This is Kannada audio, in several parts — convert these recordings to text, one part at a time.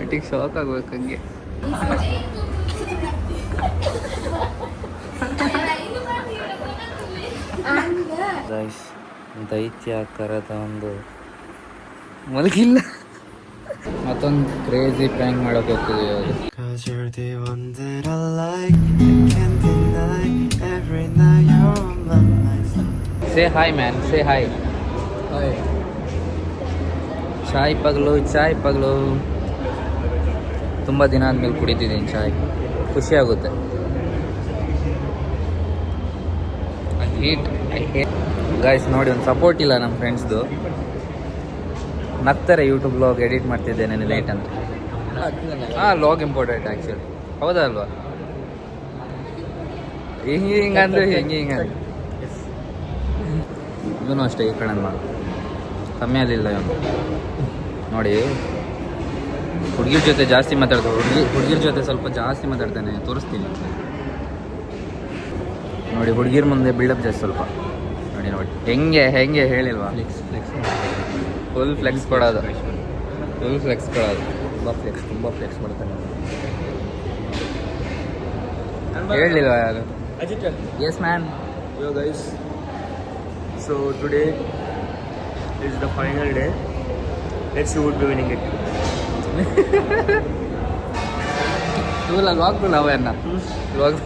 ಆಂಟಿಗೆ ಶಾಕ್ ಆಗ್ಬೇಕು ಹಂಗೆ. ದೈತ್ಯಾಕಾರದ ಒಂದು ಮಲಗಿಲ್ಲ. ಮತ್ತೊಂದು ಕ್ರೇಜಿ ಪ್ರ್ಯಾಂಕ್ ಮಾಡೋಕೆ ಹೋಗ್ತಿದ್ದೀವಿ ಅವರು. Say hi man, say hi. ಚಾಯ್ ಪಗಲು ತುಂಬ ದಿನ ಆದಮೇಲೆ ಕುಡಿತಿದ್ದೀನಿ ಚಾಯ್, ಖುಷಿ ಆಗುತ್ತೆ. I hate guys. ನೋಡಿ, ಒಂದು ಸಪೋರ್ಟ್ ಇಲ್ಲ ನಮ್ಮ ಫ್ರೆಂಡ್ಸ್ದು. ನಗ್ತಾರೆ ಯೂಟ್ಯೂಬ್ ವ್ಲಾಗ್ ಎಡಿಟ್ ಮಾಡ್ತಿದ್ದೇನೆ ನೈಟ್ ಅಂತ. ವ್ಲಾಗ್ ಇಂಪಾರ್ಟೆಂಟ್ ಆ್ಯಕ್ಚುಲಿ, ಹೌದಾ ಅಲ್ವಾ? ಹಿಂಗಂದ್ರೆ ಹಿಂಗೆ ಇವನು ಅಷ್ಟೇ, ಈ ಕಡೆ ಕಮ್ಮಿ ಆಗಲಿಲ್ಲ ಇವನು. ನೋಡಿ, ಹುಡುಗಿರ ಜೊತೆ ಜಾಸ್ತಿ ಮಾತಾಡ್ತಾನೆ, ಹುಡುಗಿರ ಜೊತೆ ಸ್ವಲ್ಪ ಜಾಸ್ತಿ ಮಾತಾಡ್ತಾನೆ. ತೋರಿಸ್ತೀನಿ ನೋಡಿ, ಹುಡುಗಿರ ಮುಂದೆ ಬಿಲ್ಡಪ್ ಜಾಸ್ತಿ ಸ್ವಲ್ಪ. ನೋಡಿ ಹೆಂಗೆ ಹೇಳಿಲ್ವಾ? ಫುಲ್ ಫ್ಲೆಕ್ಸ್ ಕೊಡೋದು. ತುಂಬ ಫ್ಲೆಕ್ಸ್ ಮಾಡ್ತಾನೆ. ಹೇಳಿಲ್ವಾ ಯಾರು? Yes man. Yo guys, so today is the final day. Let's see who will be winning it. ಇಲ್ಲ ಲಾಗ್ ಅವನ್ನ ಲಾಗ್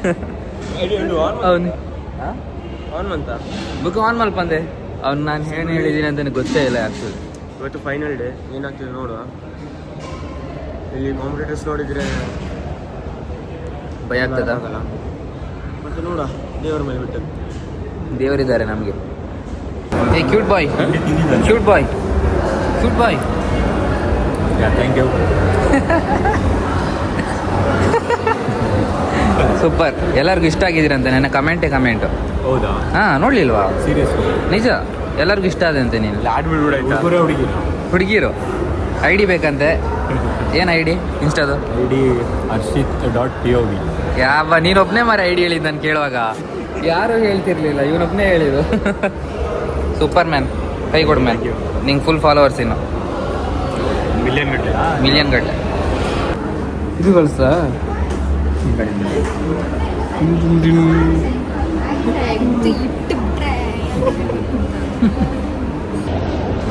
ಅವನು ಅಂತ ಬುಕ್ ಆನ್ ಮಲ್ಪಂದೆ ಅವ್ನು. ನಾನು ಹೇಳಿದ್ದೀನಿ ಅಂತ ನನಗೆ ಗೊತ್ತೇ ಇಲ್ಲ ಆ್ಯಕ್ಚುಲಿ. ಇವತ್ತು ಫೈನಲ್ ಡೇ, ಏನಾಗ್ತದೆ ನೋಡುವ. ಇಲ್ಲಿ ಕಾಂಪಿಟೇಟರ್ಸ್ ನೋಡಿದರೆ ಭಯ ಆಗ್ತದ. ಮತ್ತು ನೋಡುವ, ದೇವರ ಮೇಲೆ ಬಿಟ್ಟದ್ದು. ದೇವರಿದ್ದಾರೆ ನಮಗೆ. ಏ cute boy. Thank you. Super. ಎಲ್ಲರಿಗೂ ಇಷ್ಟ ಆಗಿದ್ದೀರಂತೆ ನನ್ನ ಕಮೆಂಟು. ಹೌದಾ? ನೋಡ್ಲಿಲ್ವಾ? ಸೀರಿಯಸ್ ನಿಜ, ಎಲ್ಲರಿಗೂ ಇಷ್ಟ ಆದಂತೆ. ನೀನು ಹುಡುಗಿರು ಐ ಡಿ ಬೇಕಂತೆ. ಏನು ಐ ಡಿ? ಇನ್ಸ್ಟಾದು ID harshit.pov. ಯಾವ ನೀನೊಬ್ಬನೇ ಮಾರ ಐ ಡಿ ಹೇಳಿದ್ದು ನಾನು ಕೇಳುವಾಗ. ಯಾರೂ ಹೇಳ್ತಿರ್ಲಿಲ್ಲ, ಇವನೊಬ್ಬನೇ ಹೇಳಿದ್ದು. ಸೂಪರ್ ಮ್ಯಾನ್, ಕೈ ಕೊಡು ಮ್ಯಾನ್. ನಿಂಗೆ ಫುಲ್ ಫಾಲೋವರ್ಸ್ ಇನ್ನು ಮಿಲಿಯನ್ ಗಟ್ಟಲೆ. ಇದು ಕಳಿಸ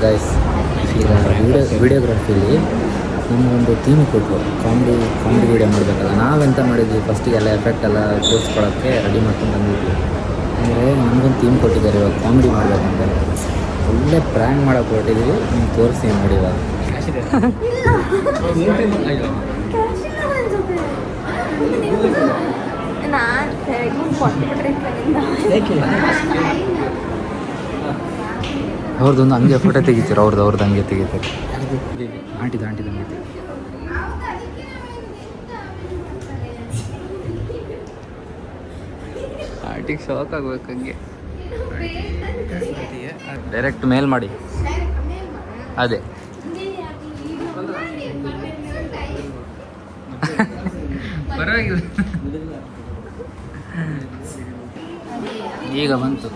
ಗೈಸ್. ಈಗ ವಿಡಿಯೋಗ್ರಫಿಲಿ ನಮಗೊಂದು ಥೀಮ್ ಕೊಟ್ಟರು, ಕಾಮಿಡಿ ವೀಡಿಯೋ ಮಾಡಬೇಕಲ್ಲ. ನಾವೆಂತ ಮಾಡಿದ್ವಿ, ಫಸ್ಟಿಗೆಲ್ಲ ಎಫೆಕ್ಟ್ ಎಲ್ಲ ತೋರಿಸ್ಕೊಳೋಕ್ಕೆ ರೆಡಿ ಮಾಡ್ಕೊಂಡು ಬಂದಿದ್ವಿ. ಅಂದರೆ ನಮಗೊಂದು ಥೀಮ್ ಕೊಟ್ಟಿದ್ದಾರೆ, ಇವಾಗ ಕಾಮಿಡಿ ಮಾಡಬೇಕಂತ. ಒಳ್ಳೆ ಪ್ರ್ಯಾಂಕ್ ಮಾಡೋಕೆ ಹೊರಟಿದ್ದೀವಿ. ನಿಮ್ಗೆ ತೋರಿಸ್ತೀನಿ ನೋಡಿ ಇವಾಗ. ಅವ್ರದ್ದೊಂದು ಹಂಗೆ ಫೋಟೋ ತೆಗಿತೀರ, ಅವ್ರದ್ದು ಹಂಗೆ ತೆಗಿತಾರೆ. ಆಂಟಿದ ಹಂಗೆ ತೆಗಿ. ಆಂಟಿಗೆ ಶಾಕ್ ಆಗ್ಬೇಕು ಹಂಗೆ. ಡೈರೆಕ್ಟ್ ಮೇಲ್ ಮಾಡಿ. ಅದೇ ಪರವಾಗಿಲ್ಲ. ಈಗ ಬಂತು.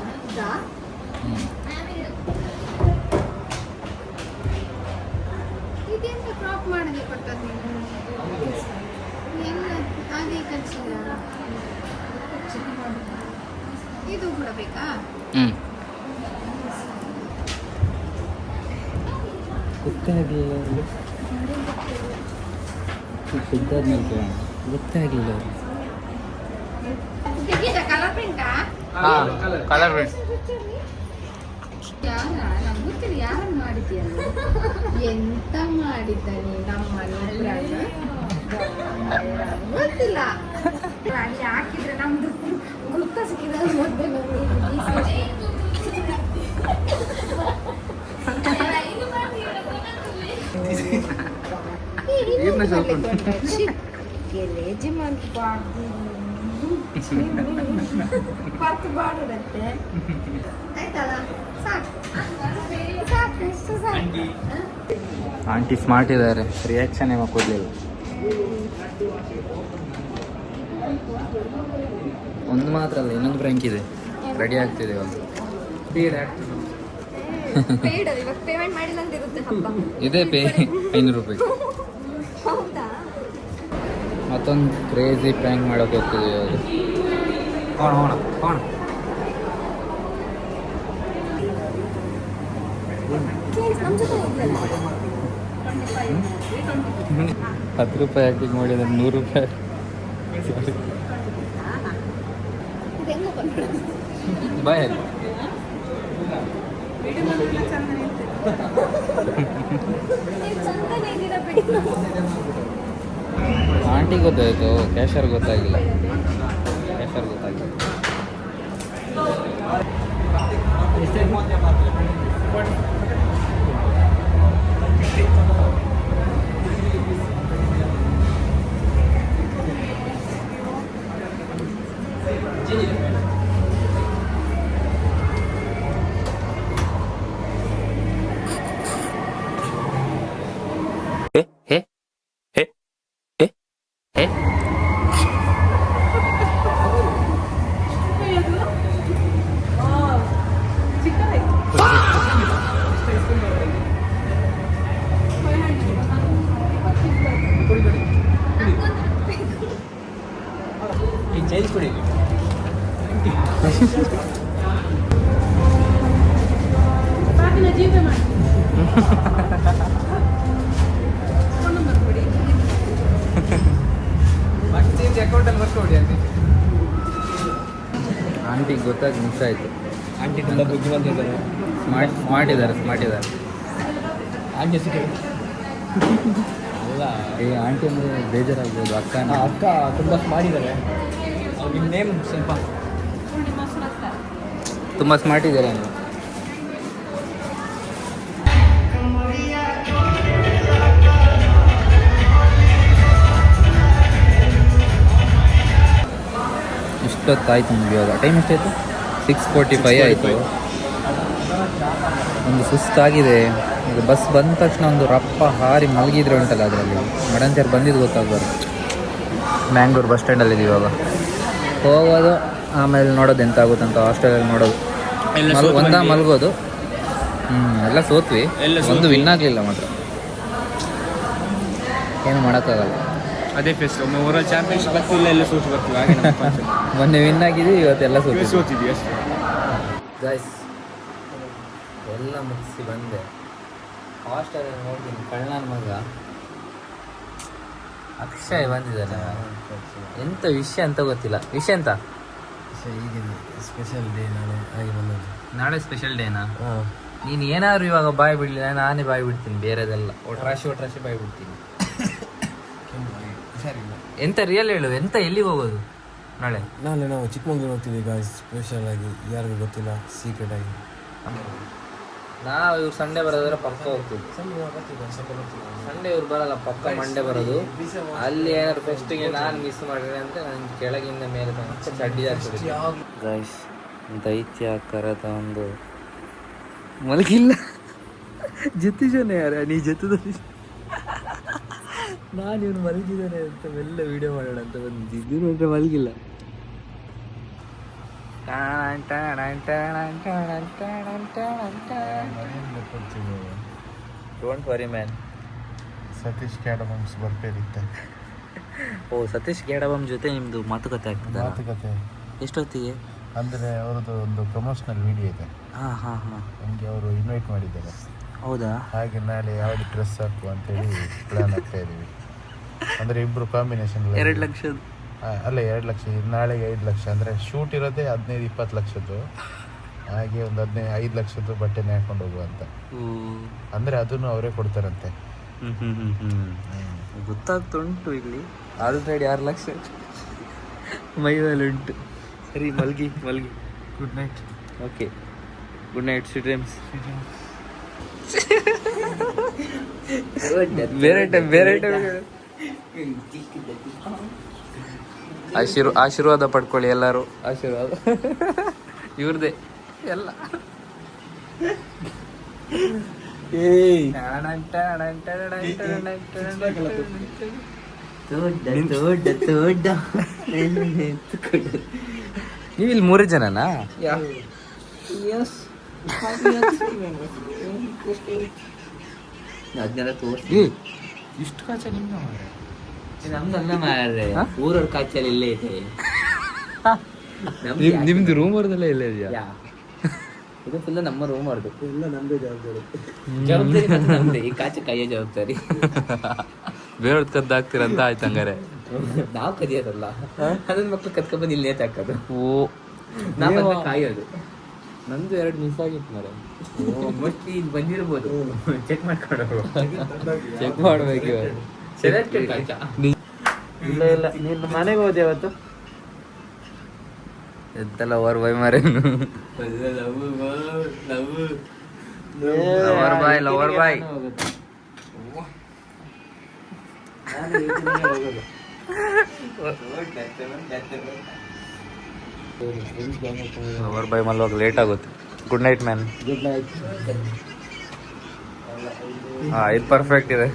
ಇದು ಕೂಡ ಬೇಕಾ? ಗೊತ್ತಾಗಲಿಲ್ಲ. ಗೊತ್ತಾಗಲಿಲ್ಲ. ಕಲರ್ ಪ್ರಿಂಟಾ? Colour print. ನಂಗೆ ಗೊತ್ತಿಲ್ಲ ಯಾರನ್ನು ಮಾಡಿದ್ಯಲ್ಲ. ಎಂತ ಮಾಡಿದ್ದಾನೆ ನಮ್ಮಲ್ಲಿ ಗೊತ್ತಿಲ್ಲ. ಅಲ್ಲಿ ಹಾಕಿದ್ರೆ ನಮ್ದು ಗುಪ್ತ ಸಿಕ್ಕಿದ್ರೆ ಗೆಲೇಜಿ ಮಾಡ್ಬಾರ್ದು, ಪರ್ತು ಬಾಡುತ್ತೆ. ಆಯ್ತಲ್ಲ, ಸಾಕು. ಆಂಟಿ ಸ್ಮಾರ್ಟ್ ಇದ್ದಾರೆ, ರಿಯಾಕ್ಷನ್ ಏನೋ ಕೊಡಲಿಲ್ಲ. ಒಂದು ಮಾತ್ರ ಅಲ್ಲ, ಇನ್ನೊಂದು ಬ್ರ್ಯಾಂಕ್ ಇದೆ, ರೆಡಿ ಆಗ್ತಿದೆ ಒಂದು. ಪೇಮೆಂಟ್ ಮಾಡಿಲ್ಲ ಅಂತ ಇರುತ್ತೆ ಹಬ್ಬ. ಇದೇ ಪೇ 500 ರೂಪಾಯಿ. ಹೌದಾ? ಮತ್ತೊಂದು ಕ್ರೇಜಿ ಪ್ರ್ಯಾಂಕ್ ಮಾಡೋಕೆ ಹೋಗ್ತಿದ್ವಿ ಇವಾಗ. ಹೋಣ ನಮ್ಮ ಜೊತೆ ಹೋಗ್ಲಿಲ್ಲ 10 ರೂಪಾಯಿ ಹಾಕಿ ನೋಡಿದ್ರೆ 100 ರೂಪಾಯಿ. ಇದು ಹೆಂಗೋ ಬಂದ್ಬಿಡೋದು ಬಾಯ್ ಚಂದನೇ ಇದ್ದೀರಾ ಬಿಡಿ. ಆಂಟಿ ಗೊತ್ತಾಯಿತು, ಕ್ಯಾಶರ್ ಗೊತ್ತಾಗಿಲ್ಲ. ಕ್ಯಾಶರ್ ಗೊತ್ತಾಗಿಲ್ಲ. ಆಂಟಿಗೆ ಗೊತ್ತಾಗಿ ಮಿಸ್ ಆಯಿತು. ಆಂಟಿ ತುಂಬ ಬುದ್ಧಿವಂತಿದ್ದಾರೆ. ಸ್ಮಾರ್ಟ್ ಇದ್ದಾರೆ. ಆಂಟಿ ಸಿಕ್ಕಿ ಅಲ್ಲ ಏ ಆಂಟಿ ಅಂದರೆ ಬೇಜಾರಾಗ್ಬೋದು. ಅಕ್ಕ ತುಂಬ ಸ್ಮಾರ್ಟ್ ಇದ್ದಾರೆ. ನಿಮ್ಮ ನೇಮ್ ಸ್ವಲ್ಪ ತುಂಬ ಸ್ಮಾರ್ಟ್ ಇದ್ದಾರೆ ಅಂತ. ಇಷ್ಟೊತ್ತಾಯ್ತು ನಮಗೆ. ಇವಾಗ ಟೈಮ್ ಎಷ್ಟಾಯಿತು? 6:45 ಆಯಿತು. ಒಂದು ಸುಸ್ತಾಗಿದೆ. ಇದು ಬಸ್ ಬಂದ ತಕ್ಷಣ ಒಂದು ರಪ್ಪ ಹಾರಿ ಮಲಗಿದ್ರೆ ಉಂಟಲ್ಲ ಅದರಲ್ಲಿ ಮಡಂಚರ್ ಬಂದಿದ್ದು ಗೊತ್ತಾಗ್ಬಾರ್ದು. ಮ್ಯಾಂಗ್ಳೂರು ಬಸ್ ಸ್ಟ್ಯಾಂಡಲ್ಲಿದ್ದೀವಿ ಇವಾಗ. ಹೋಗೋದು ಆಮೇಲೆ ನೋಡೋದು ಎಂತ ಆಗುತ್ತಂತ ಹಾಸ್ಟೆಲಲ್ಲಿ ನೋಡೋದು. ಮಲಗೋದು. ಎಲ್ಲ ಸೋತ್ವಿ. ಒಂದು ವಿನ್ ಆಗಲಿಲ್ಲ ಮಾತ್ರ. ಏನು ಮಾಡೋಕ್ಕಾಗಲ್ಲ. ಅದೇ ಫೆಸ್ಟ್ ಒಮ್ಮೆ ಓವರಾಲ್ ಚಾಂಪಿಯನ್ಶಿಪ್ ಬರ್ತಿಲ್ಲ, ಎಲ್ಲ ಸೋತು ಬರ್ತೀವಿ. ಹಾಗೆ ಮೊನ್ನೆ ವಿನ್ ಆಗಿದ್ದೀವಿ, ಇವತ್ತೆಲ್ಲ ಸೋತಿದ್ವಿ ಅಷ್ಟೇ. ಗೈಸ್ ಎಲ್ಲ ಮುಗಿಸಿ ಬಂದೆ. ಹಾಸ್ಟೆಲಲ್ಲಿ ನೋಡ್ತೀನಿ ಕಳ್ಳನ ಮಗ ಅಕ್ಷಯ್ ಬಂದಿದ್ದಾನೆ. ಎಂಥ ವಿಷಯ ಅಂತ ಗೊತ್ತಿಲ್ಲ. ವಿಷಯ ಎಂತ? ಈಗಿದೆ ಸ್ಪೆಷಲ್ ಡೇ. ನಾಳೆ ಸ್ಪೆಷಲ್ ಡೇನಾ? ನೀನು ಏನಾದ್ರು ಇವಾಗ ಬಾಯ್ ಬಿಡಲಿಲ್ಲ, ನಾನೇ ಬಾಯ್ ಬಿಡ್ತೀನಿ. ಬೇರೆದೆಲ್ಲ ಒಟ್ರಾಶಿ ಬಾಯ್ ಬಿಡ್ತೀನಿ. ಎಂತ ರಿಯಲ್ ಹೇಳು, ಎಂತ ಎಲ್ಲಿಗೆ ಹೋಗೋದು ನಾಳೆ? ನಾವು ಚಿಕ್ಕಮಂಗ್ಳೂರು ಹೋಗ್ತೀವಿ ಗಾಯ್ಸ್. ಸ್ಪೆಷಲ್ ಆಗಿ ಯಾರಿಗೂ ಗೊತ್ತಿಲ್ಲ, ಸೀಕ್ರೆಟ್ ಆಗಿ. ನಾವು ಇವ್ರು ಸಂಡೇ ಬರೋದ್ರೆ ಪಕ್ಕ ಹೋಗ್ತೀವಿ. ಸಂಡೇ ಇವ್ರು ಬರಲ್ಲ, ಪಕ್ಕ ಮಂಡೇ ಬರೋದು. ಅಲ್ಲಿ ಏನಾದ್ರು ಫೆಸ್ಟಿಗೆ ನಾನು ಮಿಸ್ ಮಾಡಿದ್ರೆ ಅಂತ ನಾನು ಕೆಳಗಿಂದ ಮೇಲೆ ತನಕ ಚಡ್ಡಿ ಹಾಕ್ತೀನಿ. ಗೈಸ್ ದೈತ್ಯಾಕಾರದ ಒಂದು ಮಲಗಿಲ್ಲ ಜೊತೆ ಜನ ಯಾರ ನೀ ಜೊತೆದಲ್ಲಿ ನಾನು ಇವನು ಮಲಗಿದ್ದಾನೆ ಅಂತ ಎಲ್ಲ ವಿಡಿಯೋ ಮಾಡೋಣ ಅಂತ ಬಂದಿದ್ದು ನೋಡ್ರೆ ಮಲಗಿಲ್ಲ. Don't worry man. ಸತೀಶ್ ಕ್ಯಾಡಬಮ್ಸ್ ಬರ್ಪೇರಿತ್ತೆ. ಓ ಸತೀಶ್ ಕ್ಯಾಡಬಮ್ ಜೊತೆ ನಿಮ್ಮದು ಮಾತುಕತೆ ಆಗ್ತದೆ? ಮಾತುಕತೆ ಎಷ್ಟೊತ್ತಿಗೆ? ಅಂದರೆ ಅವ್ರದ್ದು ಒಂದು ಪ್ರಮೋಷನಲ್ ವಿಡಿಯೋ ಇದೆ. ಹಾಂ ನಮಗೆ ಅವರು ಇನ್ವೈಟ್ ಮಾಡಿದ್ದಾರೆ. ಹೌದಾ? ಹಾಗೆ ನಾಳೆ ಯಾವ್ದು ಡ್ರೆಸ್ ಹಾಕು ಅಂತೇಳಿ ಪ್ಲಾನ್ ಆಗ್ತಾ ಇದ್ದೀವಿ. ಅಂದರೆ ಇಬ್ಬರು ಕಾಂಬಿನೇಷನ್. 2 ಲಕ್ಷದ ಅಲ್ಲ 2 ಲಕ್ಷ. ನಾಳೆಗೆ 5 ಲಕ್ಷ. ಅಂದರೆ ಶೂಟ್ ಇರೋದೇ 15-20 ಲಕ್ಷದ್ದು. ಹಾಗೆ ಒಂದು 5 ಲಕ್ಷದ್ದು ಬಟ್ಟೆನೇ ಹಾಕೊಂಡು ಹೋಗುವಂತ. ಅಂದರೆ ಅದನ್ನು ಅವರೇ ಕೊಡ್ತಾರಂತೆ. ಗೊತ್ತಾಗ್ತುಂಟು. ಇಲ್ಲಿ ಆಲ್ರೆಡಿ 6 ಲಕ್ಷ ಮೈ ಮೇಲೆ ಉಂಟು. ಸರಿ ಮಲ್ಗಿ. Good night. Okay good night. Sweet dreams. ಬೇರೆ ಟೈಮ್ ಆಶೀರ್ವಾದ ಪಡ್ಕೊಳ್ಳಿ ಎಲ್ಲರೂ. ಆಶೀರ್ವಾದ ಇವ್ರದೇ ಎಲ್ಲ. ನೀವು ಇಲ್ಲಿ 3 ಜನನಾ? ಇಷ್ಟು ಕಾಚ ನಿಮ್ಮ ನಮ್ದಲ್ಲ ಮಾರ್ರೆ ಊರವ್ರ ಕಾಚಲ್ಲಿ ಇಲ್ಲೇ ಇದೆ. ನಿಮ್ದು ರೂಮ್ ಅವ್ರದೆಲ್ಲ ಇಲ್ಲೇ ಇದೆಯಾ? ಯಾ. ಇದು ಫುಲ್ ನಮ್ಮ ರೂಮ್ ಅವ್ರದ್ದು. ಎಲ್ಲ ನಮ್ಮದೇ ಜವಾಬ್ದಾರಿ. ಜವಾಬ್ದಾರಿ ಮಾತ್ರ ನಮ್ದೆ. ಈ ಕಾಚೆ ಕೈಯ ಜವಾಬ್ದಾರಿ. ಬೇರೆಯವ್ರದ್ದು ಕದ್ದಾಕ್ತೀರಂತ ಆಯ್ತು ಹಂಗಾರೆ. ನಾವು ಕದಿಯೋದಲ್ಲ, ಅದನ್ನ ಮಕ್ಳು ಕತ್ಕೊಂಡ್ಬಂದು ಇಲ್ಲಿ ನೇತಾಕೋದು. ಓ ನಾವು ಅದನ್ನ ಕಾಯೋದು. ನಂದು 2 ಮಿಸ್ ಆಗಿತ್ತು ಮಾರೆ. ಮೋಸ್ಟ್ಲಿ ಇದು ಬಂದಿರ್ಬೋದು. ಚೆಕ್ ಮಾಡ್ಕೊಂಡು ಚೆಕ್ ಮಾಡ್ಬೇಕು. ಇಲ್ಲ ಇಲ್ಲ, ನೀನು ಮನೆಗೆ ಹೋದೆ ಅವತ್ತು? ಎಂತೆಲ್ಲ ಓವರ್ ಬಾಯ್ ಮಾರೆ. ಲವರ್ ಬಾಯ್ ಲವರ್ ಬಾಯ್ ಮಲ್ವಾಗ ಲೇಟ್ ಆಗುತ್ತೆ. Good night man. Good night. ಹಾಂ ಇದು ಪರ್ಫೆಕ್ಟ್ ಇದೆ.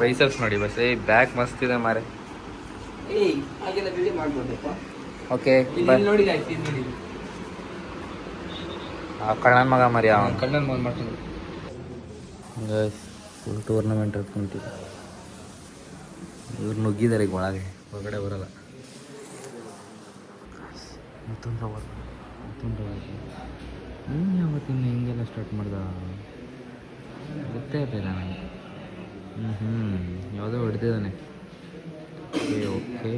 ಬೈಸಪ್ಸ್ ನೋಡಿ ಬಸ್. ಬ್ಯಾಕ್ ಮಸ್ತ್ ಇದೆ ಮಾರೆ. ಹಾಗೆಲ್ಲ ವಿಡಿಯೋ ಮಾಡ್ಬೋದಪ್ಪ. ಓಕೆ ನೋಡಿ ಕಳ್ಳನ ಮಗ ಮರಿ ಕಣ್ಣನ್ ಮಗ ಮಾಡ್ಕೊಂಡು ಫುಲ್ ಟೂರ್ನಮೆಂಟ್ ಇಟ್ಕೊಂತಿದ್ದೆ. ಇವ್ರು ನುಗ್ಗಿದ್ದಾರೆ ಈಗ ಒಳಗೆ, ಹೊರಗಡೆ ಬರಲ್ಲ. ಮತ್ತೊಂದು ನೀನು ಯಾವತ್ತಿನ ಹಿಂಗೆಲ್ಲ ಸ್ಟಾರ್ಟ್ ಮಾಡ್ದ ಗೊತ್ತೇ ಇರಲಿಲ್ಲ ನನಗೆ. ಯಾವುದೋ ಹೊಡೆದಿದ್ದಾನೆ. Okay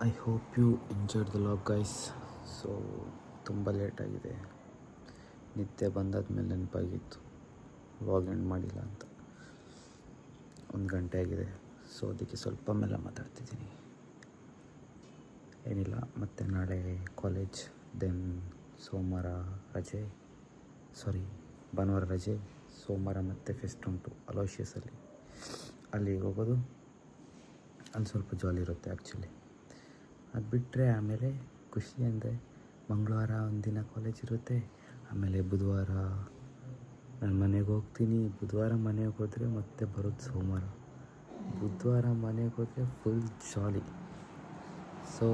I hope you enjoyed the vlog guys. So ತುಂಬ ಲೇಟಾಗಿದೆ. ನಿದ್ದೆ ಬಂದಾದ್ಮೇಲೆ ನೆನಪಾಗಿತ್ತು ವ್ಲಾಗ್ ಎಂಡ್ ಮಾಡಿಲ್ಲ ಅಂತ. 1 ಗಂಟೆ ಆಗಿದೆ. ಸೊ ಅದಕ್ಕೆ ಸ್ವಲ್ಪ ಮೇಲೆ ಮಾತಾಡ್ತಿದ್ದೀನಿ. ಏನಿಲ್ಲ, ಮತ್ತು ನಾಳೆ ಕಾಲೇಜ್, ದೆನ್ ಸೋಮವಾರ ರಜೆ, ಭಾನುವಾರ ರಜೆ, ಸೋಮವಾರ ಮತ್ತೆ ಫೆಸ್ಟ್ ಉಂಟು ಅಲೋಷಿಯಸಲ್ಲಿ. ಅಲ್ಲಿಗೆ ಹೋಗೋದು. ಅಲ್ಲಿ ಸ್ವಲ್ಪ ಜಾಲಿ ಇರುತ್ತೆ ಆ್ಯಕ್ಚುಲಿ. ಅದು ಬಿಟ್ಟರೆ ಆಮೇಲೆ ಖುಷಿ ಅಂದರೆ ಮಂಗಳವಾರ ಒಂದಿನ ಕಾಲೇಜ್ ಇರುತ್ತೆ. ಆಮೇಲೆ ಬುಧವಾರ ನಾನು ಮನೆಗೆ ಹೋಗ್ತೀನಿ. ಬುಧವಾರ ಮನೆಗೆ ಹೋದರೆ ಮತ್ತೆ ಬರೋದು ಸೋಮವಾರ. ಬುಧವಾರ ಮನೆಗೆ ಹೋದರೆ full jolly. So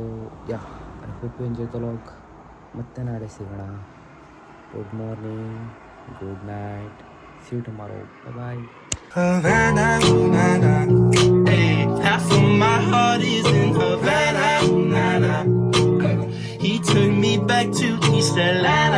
ya, I hope you enjoy the log. ಮತ್ತೆ ನಾಳೆ ಸಿಗೋಣ. Good morning, good night, see you tomorrow, bye. Havana, ooh, na, na. Hey, half of my heart is in Havana, ooh, na, na. He took me back to East Atlanta.